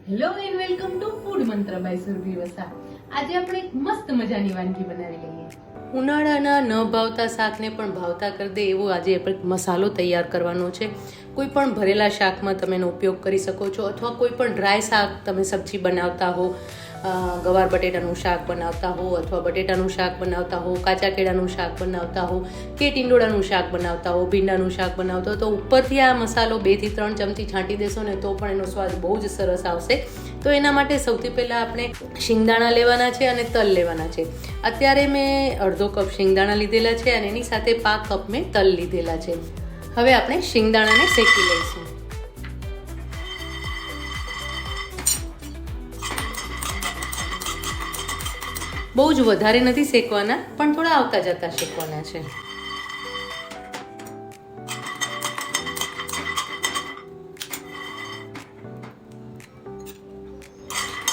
Hello and welcome to food મંત્ર by Surabhi Vasa. આજે આપણે એક મસ્ત મજાની વાનગી બનાવી લઈએ. ઉનાળાના ન ભાવતા શાકને પણ ભાવતા કરી દે એવો આજે આપણે મસાલો તૈયાર કરવાનો છે. કોઈ પણ ભરેલા શાકમાં તમે એનો ઉપયોગ કરી શકો છો, અથવા કોઈ પણ ડ્રાય શાક તમે સબ્જી બનાવતા હો, ગવાર બટેટાનું શાક બનાવતા હો, અથવા બટેટાનું શાક બનાવતા હો, કાચા કેળાનું શાક બનાવતા હો, કે ટીંડોળાનું શાક બનાવતા હો, ભીંડાનું શાક બનાવતા હો, તો ઉપરથી આ મસાલો 2 થી 3 ચમચી છાંટી દેશો ને તો પણ એનો સ્વાદ બહુ જ સરસ આવશે. તો એના માટે સૌથી પહેલાં આપણે શિંગદાણા લેવાના છે અને તલ લેવાના છે. અત્યારે મેં અડધો કપ શિંગદાણા લીધેલા છે અને એની સાથે 5 કપ મેં તલ લીધેલા છે. હવે આપણે શિંગદાણાને શેકી લઈશું. બહુ જ વધારે નથી શેકવાના, પણ થોડા આવતા જતા શેકવાના છે.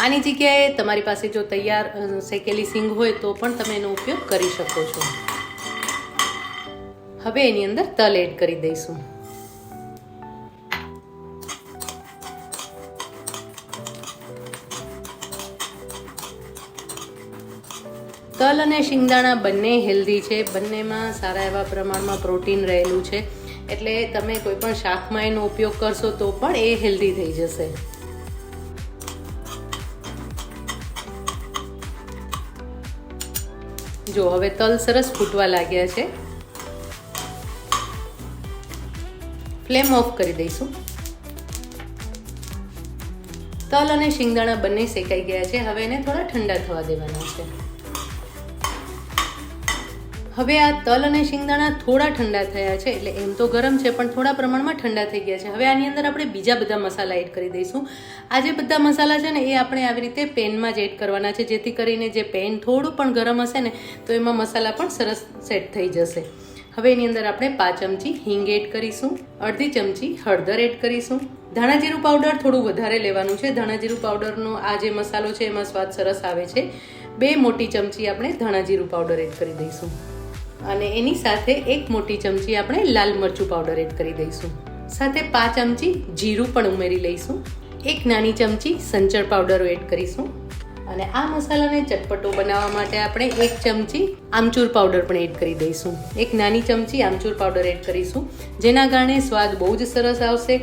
આની જગ્યાએ તમારી પાસે જો તૈયાર શેકેલી સિંગ હોય તો પણ તમે એનો ઉપયોગ કરી શકો છો. હવે એની અંદર તલ એડ કરી દઈશું. તલ અને શિંગદાણા બંને હેલ્ધી છે, બંનેમાં સારા એવા પ્રમાણમાં પ્રોટીન રહેલું છે, એટલે તમે કોઈ પણ શાકમાં એનો ઉપયોગ કરશો તો પણ એ હેલ્ધી થઈ જશે. જો હવે તલ સરસ ફૂટવા લાગ્યા છે. ફ્લેમ ઓફ કરી દઈશું. તલ અને શિંગદાણા બંને શેકાઈ ગયા છે. હવે એને થોડા ઠંડા થવા દેવાના છે. હવે આ તલ અને શિંગદાણા થોડા ઠંડા થયા છે, એટલે એમ તો ગરમ છે પણ થોડા પ્રમાણમાં ઠંડા થઈ ગયા છે. હવે આની અંદર આપણે બીજા બધા મસાલા એડ કરી દઈશું. આ જે બધા મસાલા છે ને એ આપણે આવી રીતે પેનમાં જ એડ કરવાના છે, જેથી કરીને જે પેન થોડું પણ ગરમ હશે ને તો એમાં મસાલા પણ સરસ સેટ થઈ જશે. હવે એની અંદર આપણે 5 ચમચી હિંગ એડ કરીશું, અડધી ચમચી હળદર એડ કરીશું. ધાણાજીરું પાવડર થોડું વધારે લેવાનું છે. ધાણાજીરું પાવડરનો આ જે મસાલો છે એમાં સ્વાદ સરસ આવે છે. 2 મોટી ચમચી આપણે ધાણાજીરું પાવડર એડ કરી દઈશું અને એની સાથે 1 મોટી ચમચી આપણે લાલ મરચું પાવડર એડ કરી દઈશું. સાથે 5 ચમચી જીરું પણ ઉમેરી લઈશું. 1 નાની ચમચી સંચળ પાવડર એડ કરીશું અને આ મસાલાને ચટપટો બનાવવા માટે આપણે 1 ચમચી આમચૂર પાવડર પણ એડ કરી દઈશું. 1 નાની ચમચી આમચૂર પાવડર એડ કરીશું, જેના કારણે સ્વાદ બહુ જ સરસ આવશે.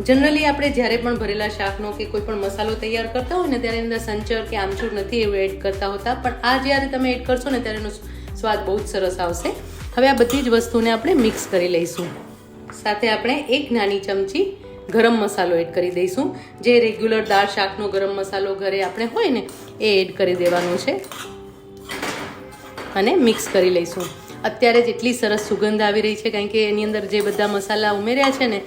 જનરલી આપણે જ્યારે પણ ભરેલા શાકનો કે કોઈ પણ મસાલો તૈયાર કરતા હોય ને ત્યારે અંદર સંચળ કે આમચૂર નથી એવું એડ કરતા હોતા, પણ આ જ્યારે તમે એડ કરશો ને ત્યારે એનો સ્વાદ બહુ જ સરસ આવશે. હવે આ બધી જ વસ્તુને આપણે મિક્સ કરી લઈશું. સાથે આપણે 1 નાની ચમચી ગરમ મસાલો એડ કરી દઈશું. જે રેગ્યુલર દાળ શાકનો ગરમ મસાલો ઘરે આપણે હોય ને એ એડ કરી દેવાનો છે અને મિક્સ કરી લઈશું. અત્યારે જ એટલી સરસ સુગંધ આવી રહી છે, કારણ કે એની અંદર જે બધા મસાલા ઉમેર્યા છે ને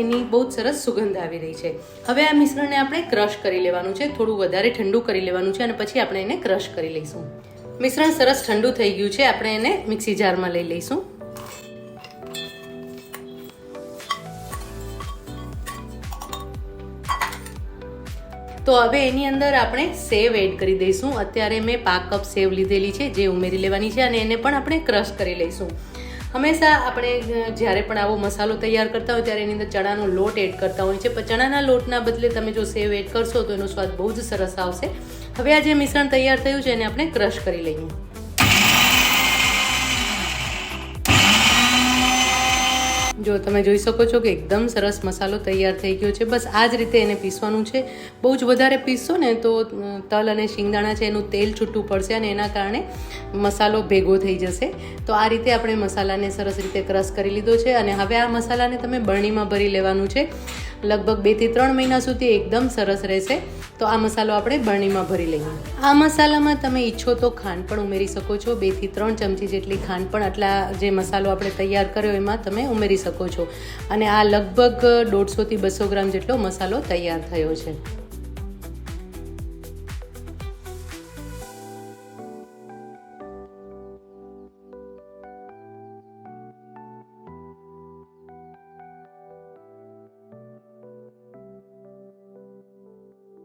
એની બહુ જ સરસ સુગંધ આવી રહી છે. હવે આ મિશ્રણને આપણે ક્રશ કરી લેવાનું છે, થોડું વધારે ઠંડુ કરી લેવાનું છે અને પછી આપણે એને ક્રશ કરી લઈશું. મિશ્રણ સરસ ઠંડુ થઈ ગયું છે. આપણે એને મિક્સી જારમાં લઈ લઈશું. તો હવે એની અંદર આપણે સેવ એડ કરી દઈશું. અત્યારે મેં 5 કપ સેવ લીધેલી છે, જે ઉમેરી લેવાની છે અને એને પણ આપણે ક્રશ કરી લઈશું. હંમેશા આપણે જ્યારે પણ આવો મસાલો તૈયાર કરતા હોય ત્યારે એની અંદર ચણાનો લોટ એડ કરતા હોય છે, પણ ચણાના લોટના બદલે તમે જો સેવ એડ કરશો તો એનો સ્વાદ બહુ જ સરસ આવશે. હવે આ જે મિશ્રણ તૈયાર થયું છે એને આપણે ક્રશ કરી લઈએ. જો તમે જોઈ શકો છો કે એકદમ સરસ મસાલો તૈયાર થઈ ગયો છે. બસ આ જ રીતે એને પીસવાનું છે. બહુ જ વધારે પીસશો ને તો તલ અને શિંગદાણા છે એનું તેલ છૂટું પડશે અને એના કારણે મસાલો ભેગો થઈ જશે. તો આ રીતે આપણે મસાલાને સરસ રીતે ક્રશ કરી લીધો છે અને હવે આ મસાલાને તમે બરણીમાં ભરી લેવાનું છે. લગભગ 2 થી 3 મહિના સુધી એકદમ સરસ રહેશે. તો આ મસાલો આપણે બરણીમાં ભરી લઈએ. આ મસાલામાં તમે ઈચ્છો તો ખાંડ પણ ઉમેરી શકો છો. 2 થી 3 ચમચી જેટલી ખાંડ પણ આટલા જે મસાલો આપણે તૈયાર કર્યો એમાં તમે ઉમેરી શકો છો. અને આ લગભગ 150 થી 200 ગ્રામ જેટલો મસાલો તૈયાર થયો છે.